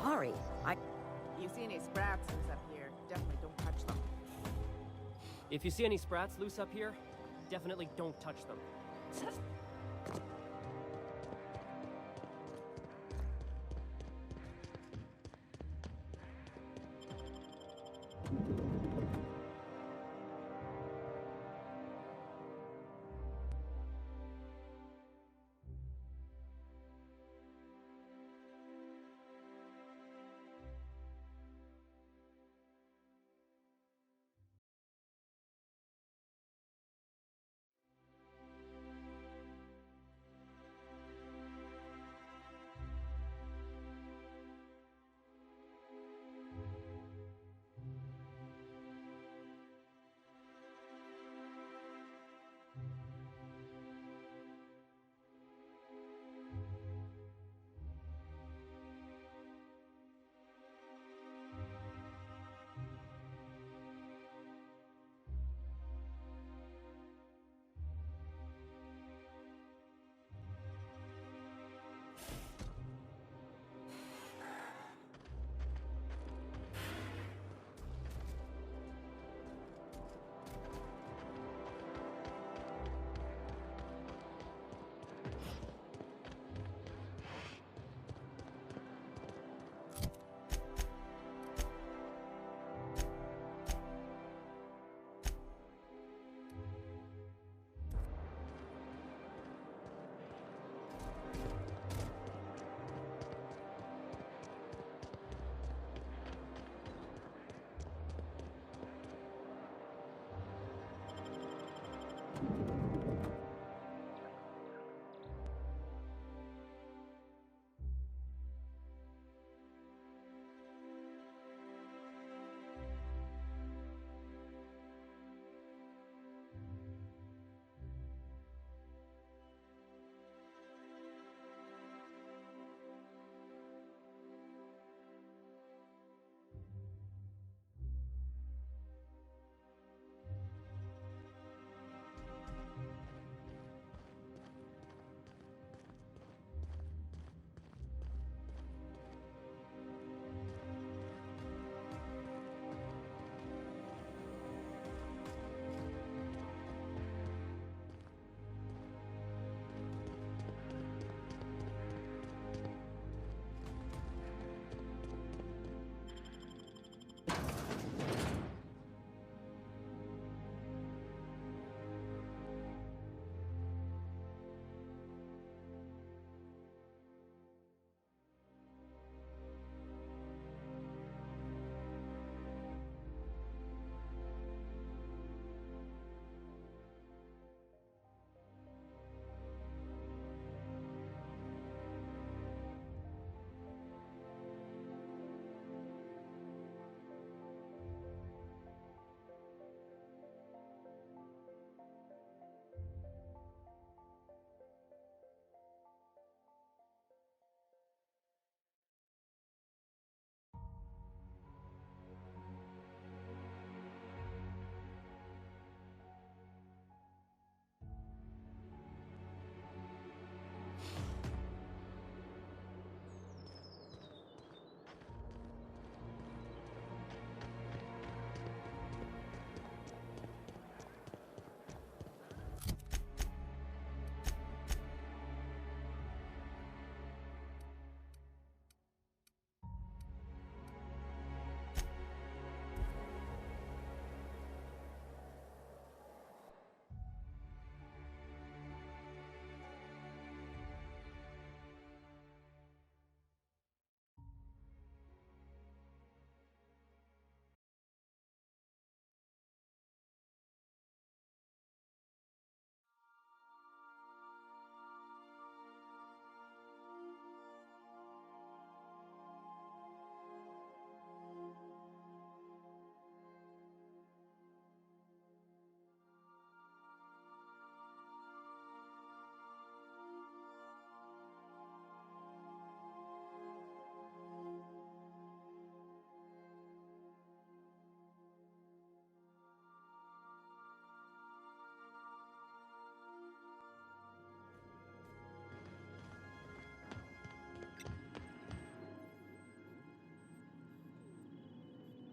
Sorry, You see any sprats up here, definitely don't touch them. If you see any sprats loose up here, definitely don't touch them.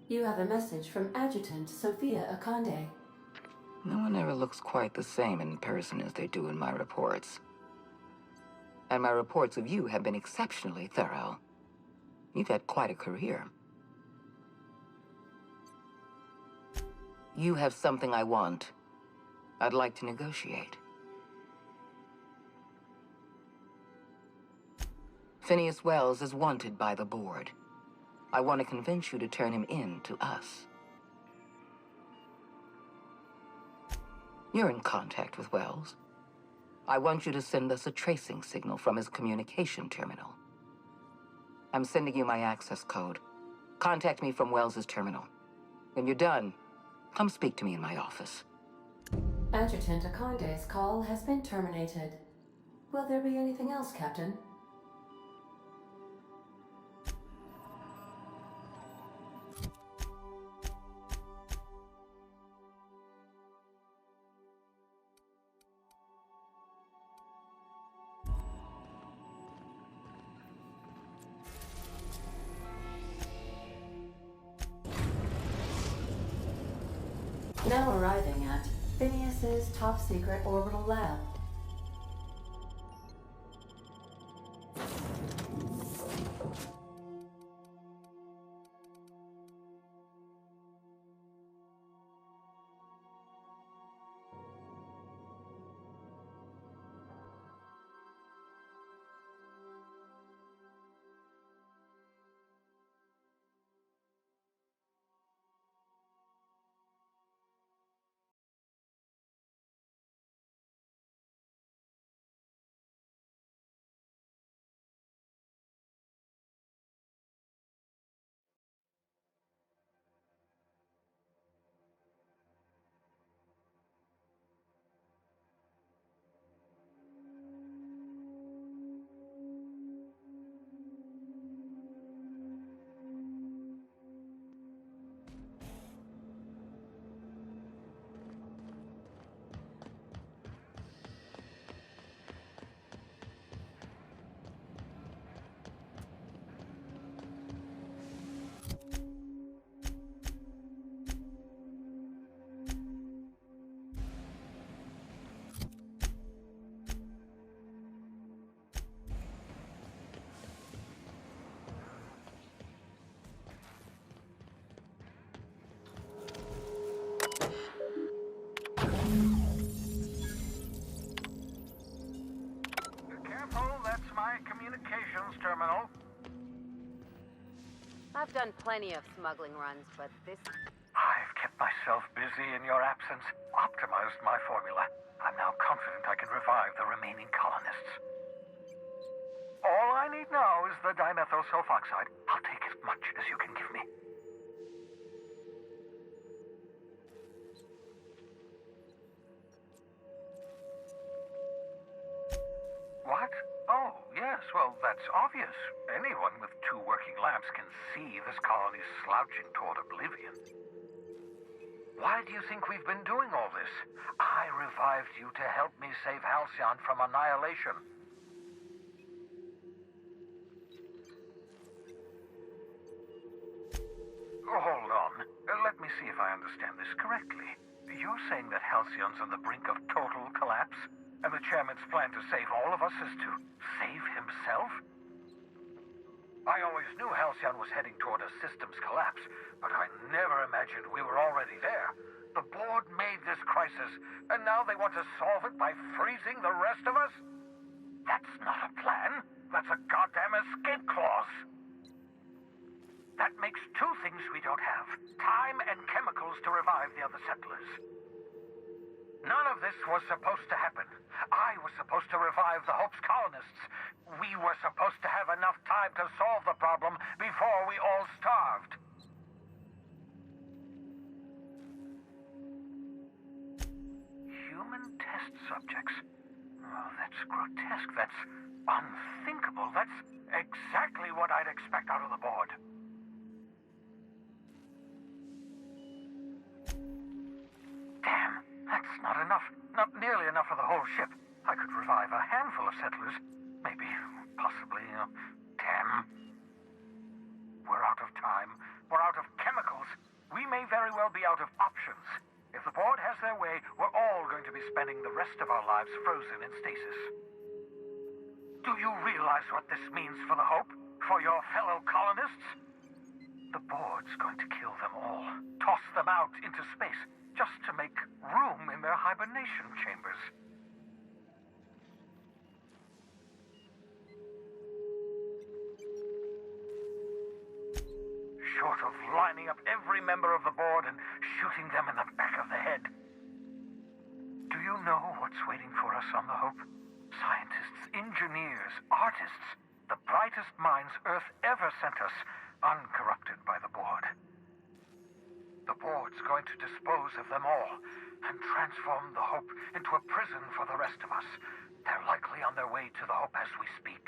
You have a message from Adjutant Sophia Akande. No one ever looks quite the same in person as they do in my reports. And my reports of you have been exceptionally thorough. You've had quite a career. You have something I want. I'd like to negotiate. Phineas Wells is wanted by the board. I want to convince you to turn him in to us. You're in contact with Wells. I want you to send us a tracing signal from his communication terminal. I'm sending you my access code. Contact me from Wells's terminal. When you're done, come speak to me in my office. Adjutant Akande's call has been terminated. Will there be anything else, Captain? Now arriving at Phineas's top-secret orbital lab. Communications terminal. I've done plenty of smuggling runs, but this... I've kept myself busy in your absence, optimized my formula. I'm now confident I can revive the remaining colonists. All I need now is the dimethyl sulfoxide. I'll take as much as you can give me. What? Oh, yes, well, that's obvious. Anyone with 2 working labs can see this colony's slouching toward oblivion. Why do you think we've been doing all this? I revived you to help me save Halcyon from annihilation. Hold on. Let me see if I understand this correctly. You're saying that Halcyon's on the brink of total collapse? And the chairman's plan to save all of us is to save himself? I always knew Halcyon was heading toward a systems collapse, but I never imagined we were already there. The board made this crisis, and now they want to solve it by freezing the rest of us? That's not a plan. That's a goddamn escape clause. That makes 2 things we don't have: time and chemicals to revive the other settlers. None of this was supposed to happen. I was supposed to revive the Hope's colonists. We were supposed to have enough time to solve the problem before we all starved. Human test subjects? Oh, that's grotesque. That's unthinkable. That's exactly what I'd expect out of the board. Damn. That's not enough. Not nearly enough for the whole ship. I could revive a handful of settlers. Maybe, possibly, 10. We're out of time. We're out of chemicals. may very well be out of options. If the board has their way, we're all going to be spending the rest of our lives frozen in stasis. Do you realize what this means for the Hope? For your fellow colonists? The board's going to kill them all. Toss them out into space, just to make room in their hibernation chambers. Short of lining up every member of the board and shooting them in the back of the head. Do you know what's waiting for us on the Hope? Scientists, engineers, artists, the brightest minds Earth ever sent us, uncorrupted by the board. The board's going to dispose of them all and transform the Hope into a prison for the rest of us. They're likely on their way to the Hope as we speak.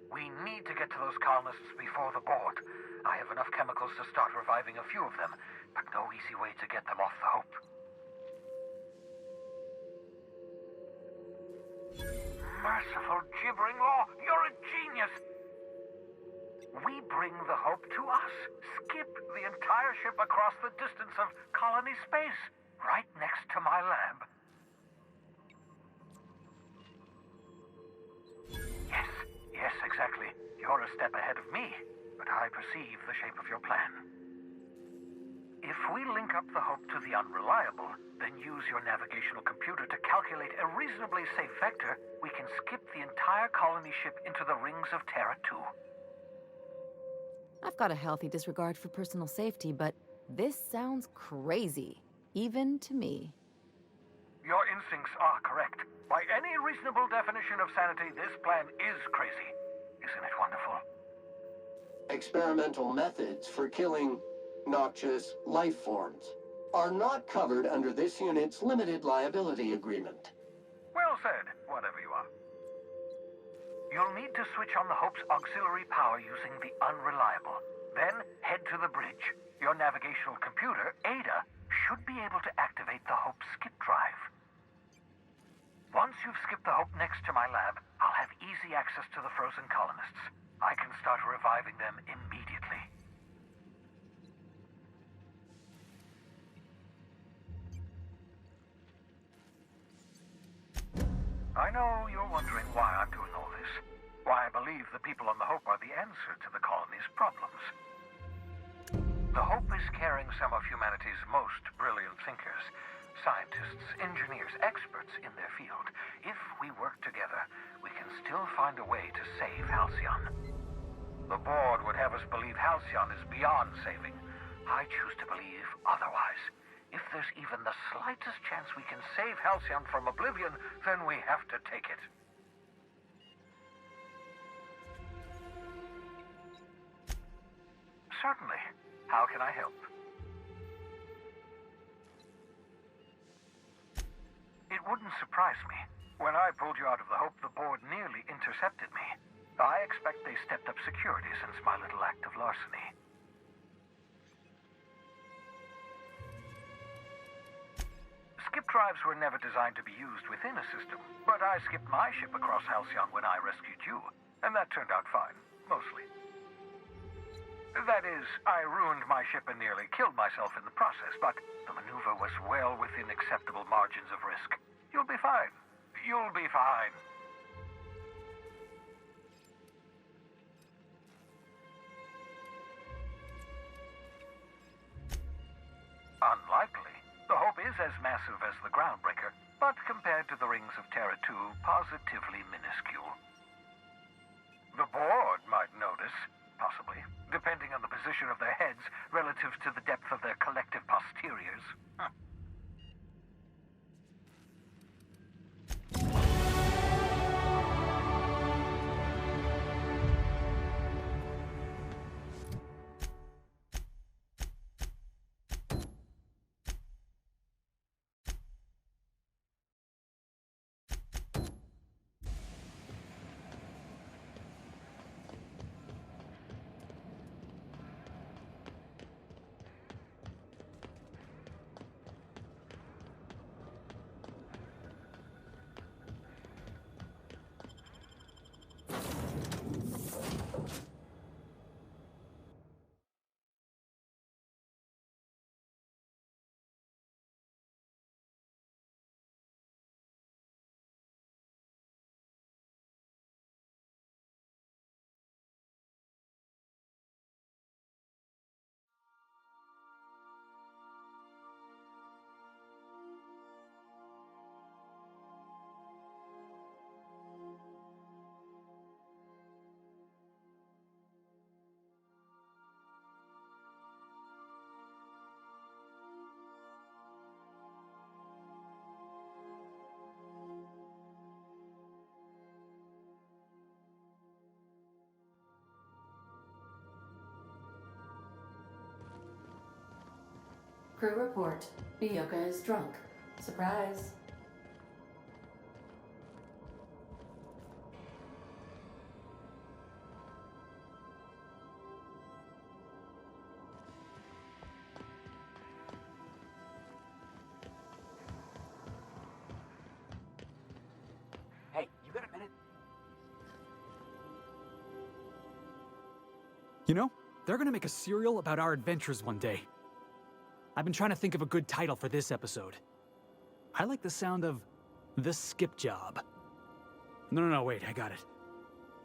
We need to get to those colonists before the board. I have enough chemicals to start reviving a few of them, but no easy way to get them off the Hope. Merciful gibbering law, you're a genius! We bring the Hope to us. Skip the entire ship across the distance of colony space, right next to my lab. Yes, exactly. You're a step ahead of me, but I perceive the shape of your plan. If we link up the Hope to the Unreliable, then use your navigational computer to calculate a reasonably safe vector, we can skip the entire colony ship into the rings of Terra 2. I've got a healthy disregard for personal safety, but this sounds crazy, even to me. Your instincts are correct. By any reasonable definition of sanity, this plan is crazy. Isn't it wonderful? Experimental methods for killing noxious life forms are not covered under this unit's limited liability agreement. Well said, whatever you are. You'll need to switch on the Hope's auxiliary power using the Unreliable. Then head to the bridge. Your navigational computer, Ada, should be able to activate the Hope's skip drive. Once you've skipped the Hope next to my lab, I'll have easy access to the frozen colonists. I can start reviving them immediately. I know you're wondering why I'm doing all this. Why I believe the people on the Hope are the answer to the colony's problems. The Hope is carrying some of humanity's most brilliant thinkers. Scientists, engineers, experts in their field. If we work together, we can still find a way to save Halcyon. The board would have us believe Halcyon is beyond saving. I choose to believe otherwise. If there's even the slightest chance we can save Halcyon from oblivion, then we have to take it. Certainly. How can I help? It wouldn't surprise me. When I pulled you out of the Hope, the board nearly intercepted me. I expect they stepped up security since my little act of larceny. Skip drives were never designed to be used within a system, but I skipped my ship across Halcyon when I rescued you, and that turned out fine, mostly. That is, I ruined my ship and nearly killed myself in the process, but the maneuver was well within acceptable margins of risk. You'll be fine. You'll be fine. Unlikely. The Hope is as massive as the Groundbreaker, but compared to the rings of Terra 2, positively minuscule. The board might notice, possibly, depending on the position of their heads relative to the depth of their collective posteriors. Crew report. Bioka is drunk. Surprise. Hey, you got a minute? You know, they're gonna make a serial about our adventures one day. I've been trying to think of a good title for this episode. I like the sound of The Skip Job. No, wait, I got it.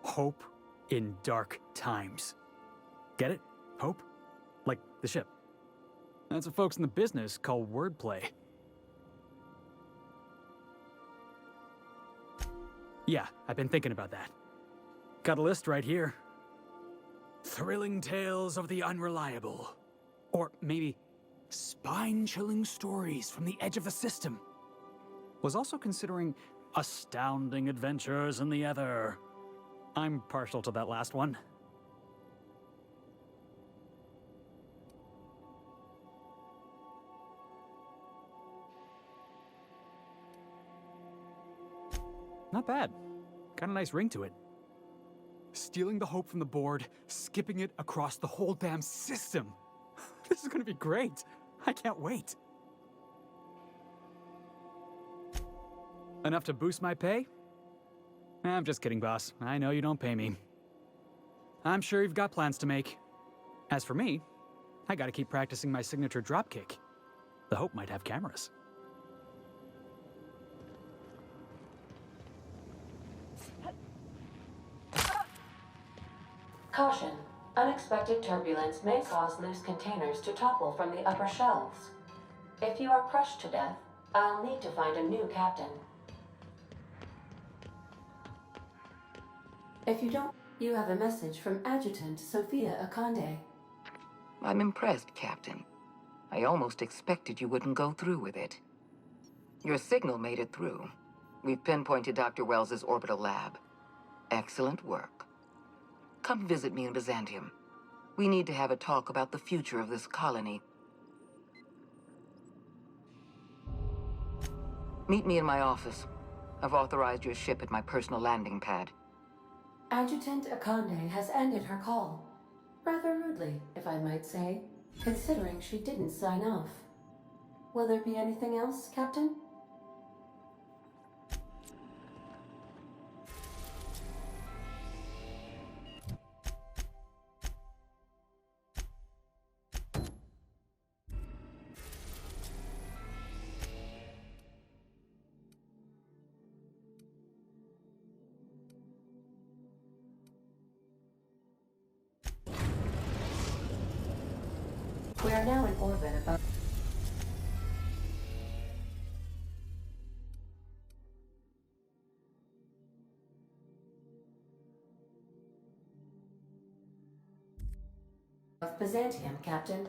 Hope in Dark Times. Get it? Hope? Like the ship. That's what folks in the business call wordplay. Yeah, I've been thinking about that. Got a list right here. Thrilling tales of the unreliable. Or maybe spine-chilling stories from the edge of the system. Was also considering astounding adventures in the ether. I'm partial to that last one. Not bad. Got a nice ring to it. Stealing the hope from the board, skipping it across the whole damn system. This is gonna be great. I can't wait. Enough to boost my pay? I'm just kidding, boss. I know you don't pay me. I'm sure you've got plans to make. As for me, I gotta keep practicing my signature dropkick. The Hope might have cameras. Caution. Unexpected turbulence may cause loose containers to topple from the upper shelves. If you are crushed to death, I'll need to find a new captain. If you don't, you have a message from Adjutant Sophia Akande. I'm impressed, Captain. I almost expected you wouldn't go through with it. Your signal made it through. We've pinpointed Dr. Wells's orbital lab. Excellent work. Come visit me in Byzantium. We need to have a talk about the future of this colony. Meet me in my office. I've authorized your ship at my personal landing pad. Adjutant Akande has ended her call. Rather rudely, if I might say, considering she didn't sign off. Will there be anything else, Captain? We are now in orbit above. Of Byzantium, Captain.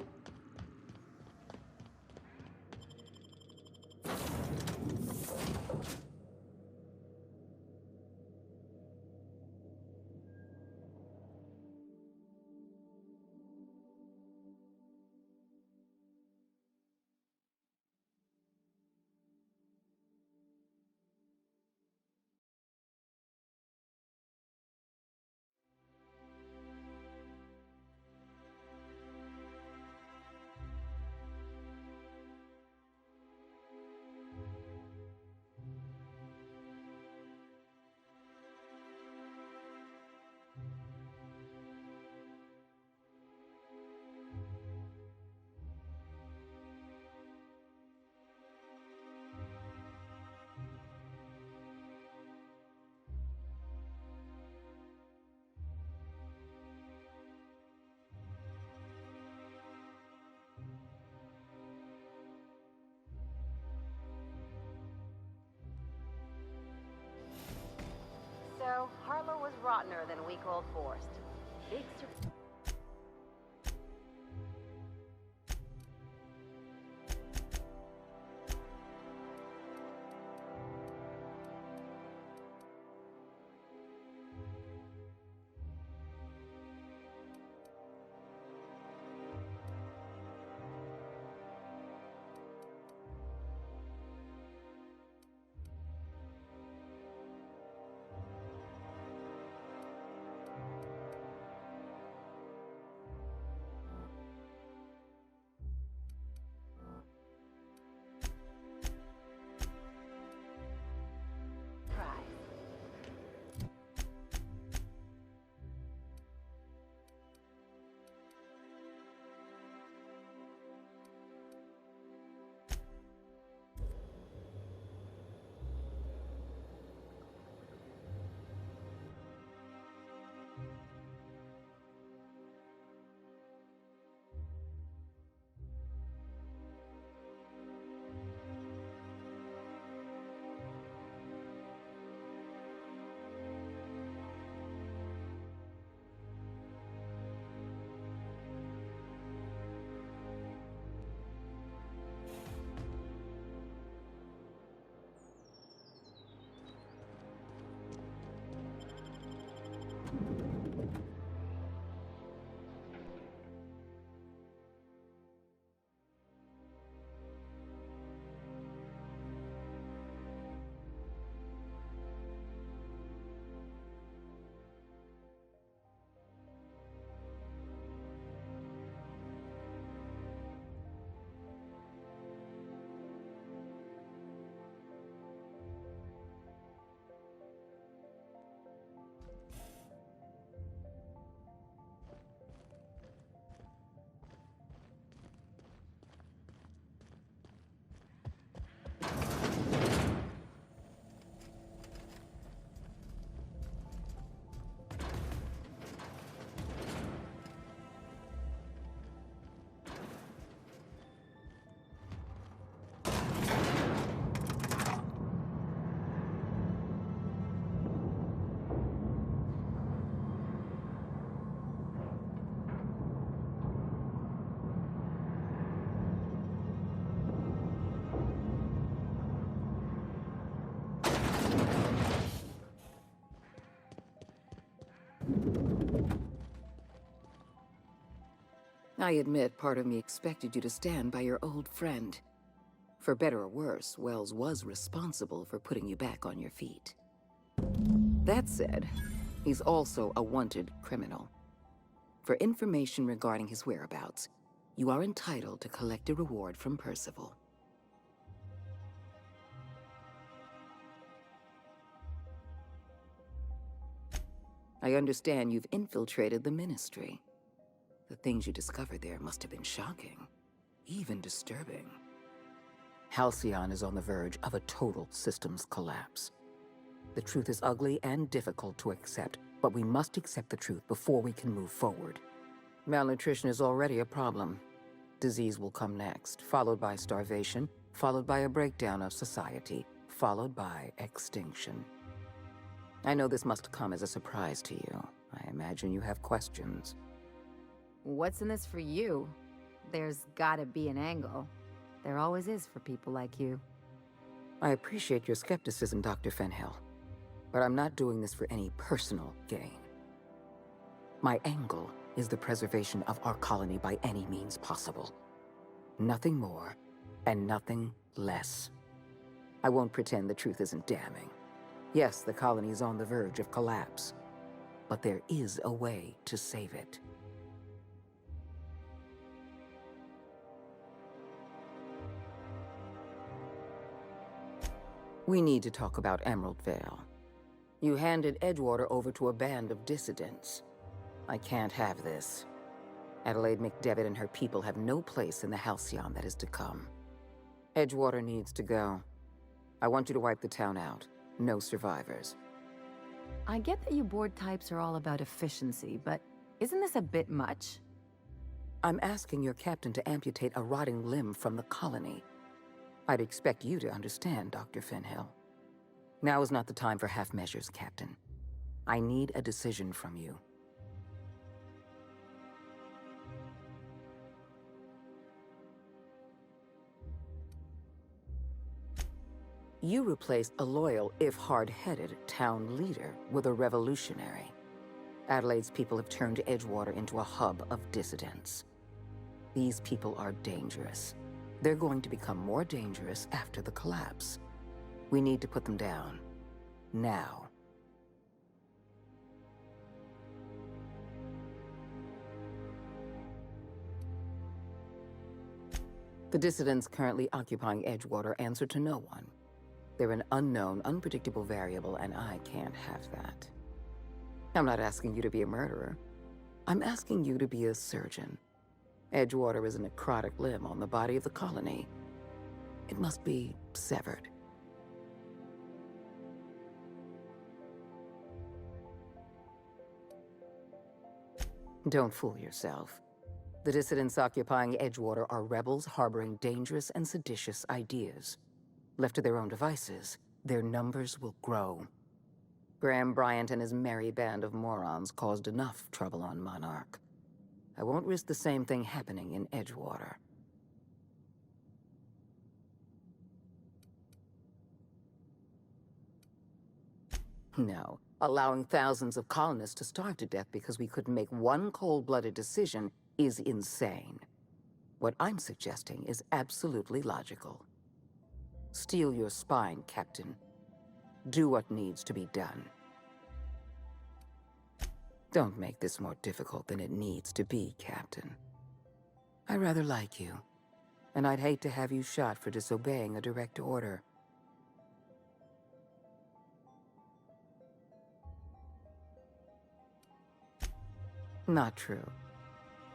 So, Harlow was rottener than a week-old Forrest. Big sur- I admit part of me expected you to stand by your old friend. For better or worse, Wells was responsible for putting you back on your feet. That said, he's also a wanted criminal. For information regarding his whereabouts, you are entitled to collect a reward from Percival. I understand you've infiltrated the Ministry. The things you discovered there must have been shocking, even disturbing. Halcyon is on the verge of a total systems collapse. The truth is ugly and difficult to accept, but we must accept the truth before we can move forward. Malnutrition is already a problem. Disease will come next, followed by starvation, followed by a breakdown of society, followed by extinction. I know this must come as a surprise to you. I imagine you have questions. What's in this for you? There's gotta be an angle. There always is for people like you. I appreciate your skepticism, Dr. Fenhill, but I'm not doing this for any personal gain. My angle is the preservation of our colony by any means possible. Nothing more, and nothing less. I won't pretend the truth isn't damning. Yes, the colony is on the verge of collapse, but there is a way to save it. We need to talk about Emerald Vale. You handed Edgewater over to a band of dissidents. I can't have this. Adelaide McDevitt and her people have no place in the Halcyon that is to come. Edgewater needs to go. I want you to wipe the town out. No survivors. I get that you board types are all about efficiency, but isn't this a bit much? I'm asking your captain to amputate a rotting limb from the colony. I'd expect you to understand, Dr. Fenhill. Now is not the time for half measures, Captain. I need a decision from you. You replaced a loyal, if hard-headed, town leader with a revolutionary. Adelaide's people have turned Edgewater into a hub of dissidents. These people are dangerous. They're going to become more dangerous after the collapse. We need to put them down. Now. The dissidents currently occupying Edgewater answer to no one. They're an unknown, unpredictable variable, and I can't have that. I'm not asking you to be a murderer. I'm asking you to be a surgeon. Edgewater is a necrotic limb on the body of the colony. It must be severed. Don't fool yourself. The dissidents occupying Edgewater are rebels harboring dangerous and seditious ideas. Left to their own devices, their numbers will grow. Graham Bryant and his merry band of morons caused enough trouble on Monarch. I won't risk the same thing happening in Edgewater. No, allowing thousands of colonists to starve to death because we couldn't make one cold-blooded decision is insane. What I'm suggesting is absolutely logical. Steel your spine, Captain. Do what needs to be done. Don't make this more difficult than it needs to be, Captain. I rather like you, and I'd hate to have you shot for disobeying a direct order. Not true.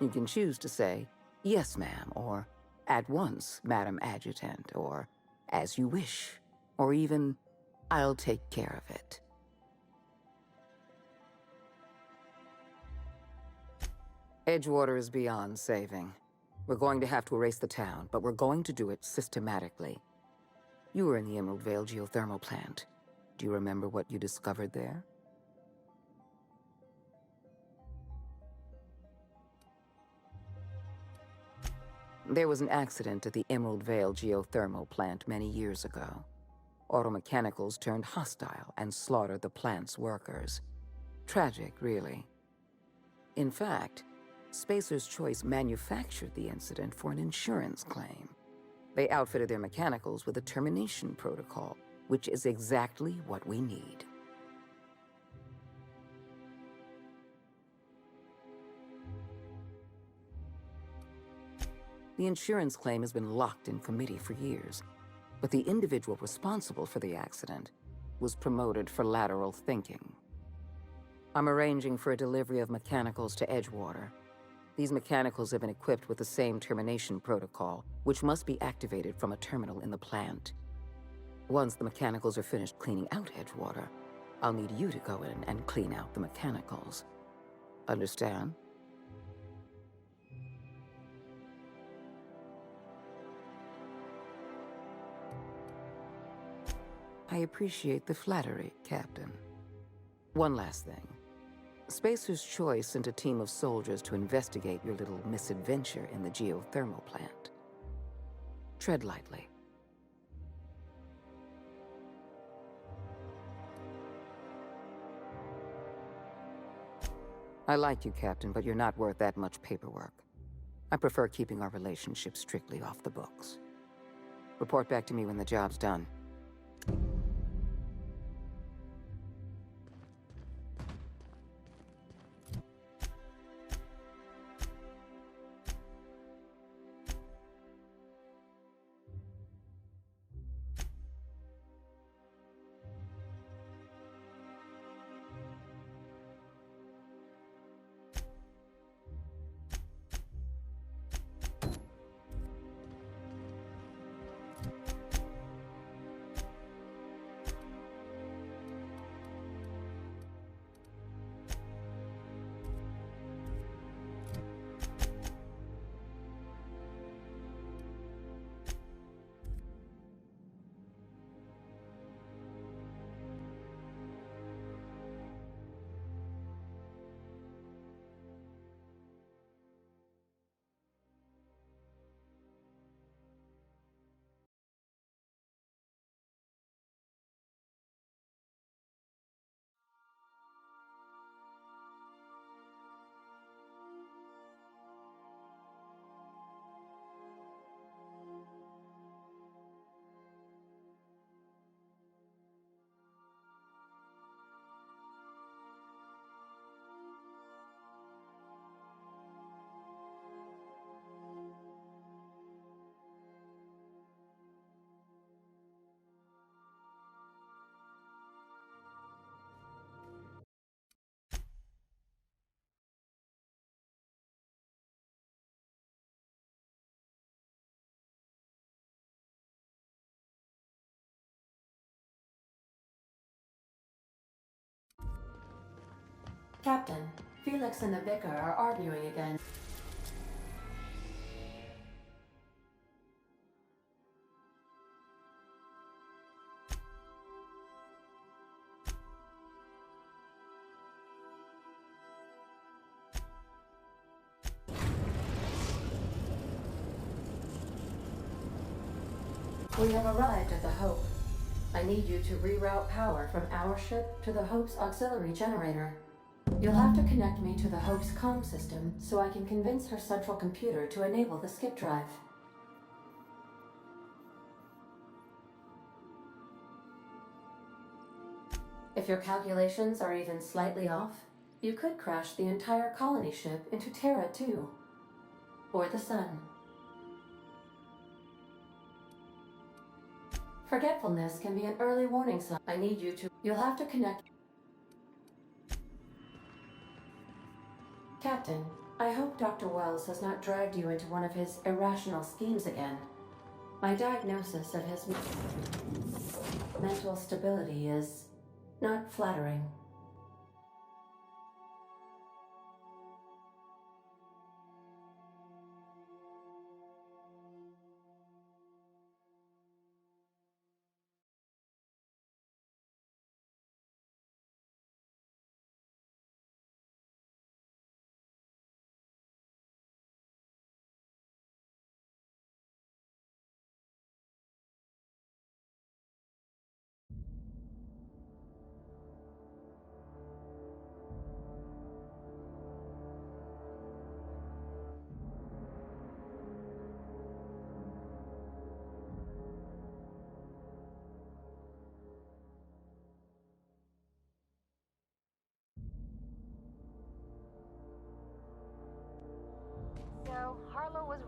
You can choose to say, "Yes, ma'am," or "At once, Madam Adjutant," or "As you wish," or even, "I'll take care of it." Edgewater is beyond saving. We're going to have to erase the town, but we're going to do it systematically. You were in the Emerald Vale geothermal plant. Do you remember what you discovered there? There was an accident at the Emerald Vale geothermal plant many years ago. Automechanicals turned hostile and slaughtered the plant's workers. Tragic, really. In fact, Spacer's Choice manufactured the incident for an insurance claim. They outfitted their mechanicals with a termination protocol, which is exactly what we need. The insurance claim has been locked in committee for years, but the individual responsible for the accident was promoted for lateral thinking. I'm arranging for a delivery of mechanicals to Edgewater. These mechanicals have been equipped with the same termination protocol, which must be activated from a terminal in the plant. Once the mechanicals are finished cleaning out Edgewater, I'll need you to go in and clean out the mechanicals. Understand? I appreciate the flattery, Captain. One last thing. Spacer's Choice sent a team of soldiers to investigate your little misadventure in the geothermal plant. Tread lightly. I like you, Captain, but you're not worth that much paperwork. I prefer keeping our relationship strictly off the books. Report back to me when the job's done. Captain, Felix and the Vicar are arguing again. We have arrived at the Hope. I need you to reroute power from our ship to the Hope's auxiliary generator. You'll have to connect me to the Hope's comm system so I can convince her central computer to enable the skip drive. If your calculations are even slightly off, you could crash the entire colony ship into Terra 2. Or the Sun. Forgetfulness can be an early warning sign. I need you to... You'll have to connect... Captain, I hope Dr. Wells has not dragged you into one of his irrational schemes again. My diagnosis of his mental stability is not flattering.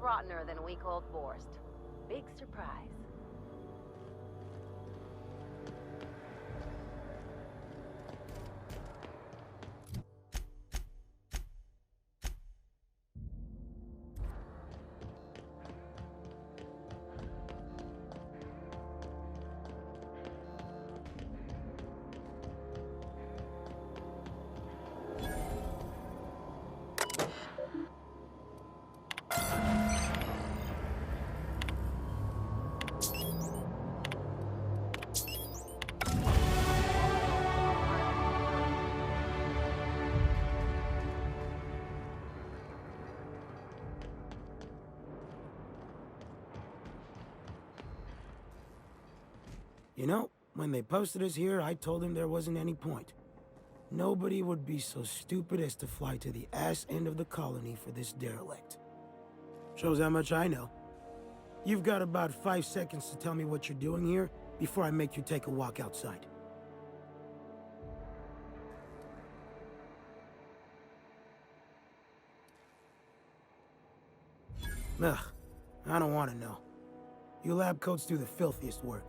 rottener than week-old Forrest. Big surprise. You know, when they posted us here, I told them there wasn't any point. Nobody would be so stupid as to fly to the ass end of the colony for this derelict. Shows how much I know. You've got about 5 seconds to tell me what you're doing here before I make you take a walk outside. Ugh, I don't want to know. You lab coats do the filthiest work.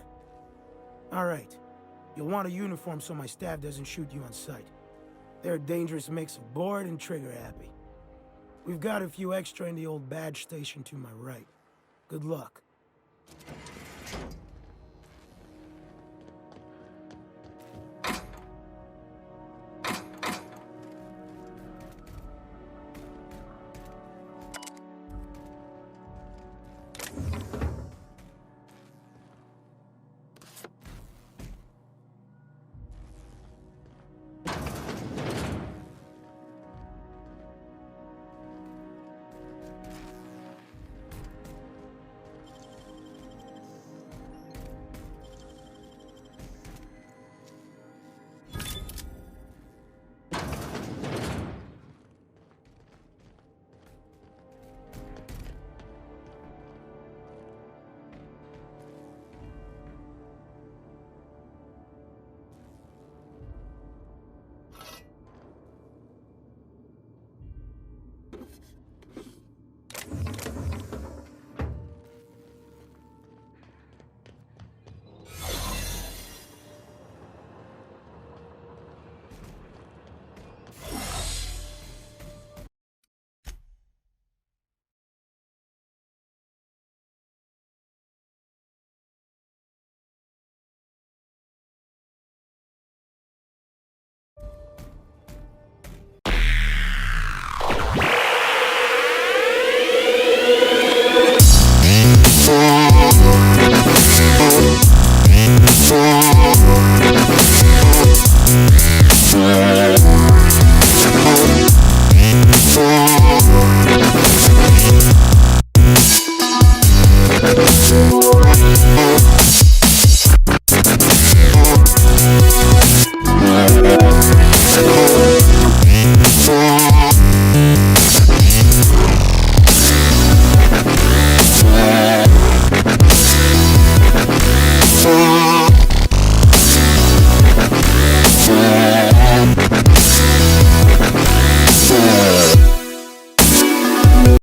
All right. You'll want a uniform so my staff doesn't shoot you on sight. They're a dangerous mix of bored and trigger-happy. We've got a few extra in the old badge station to my right. Good luck.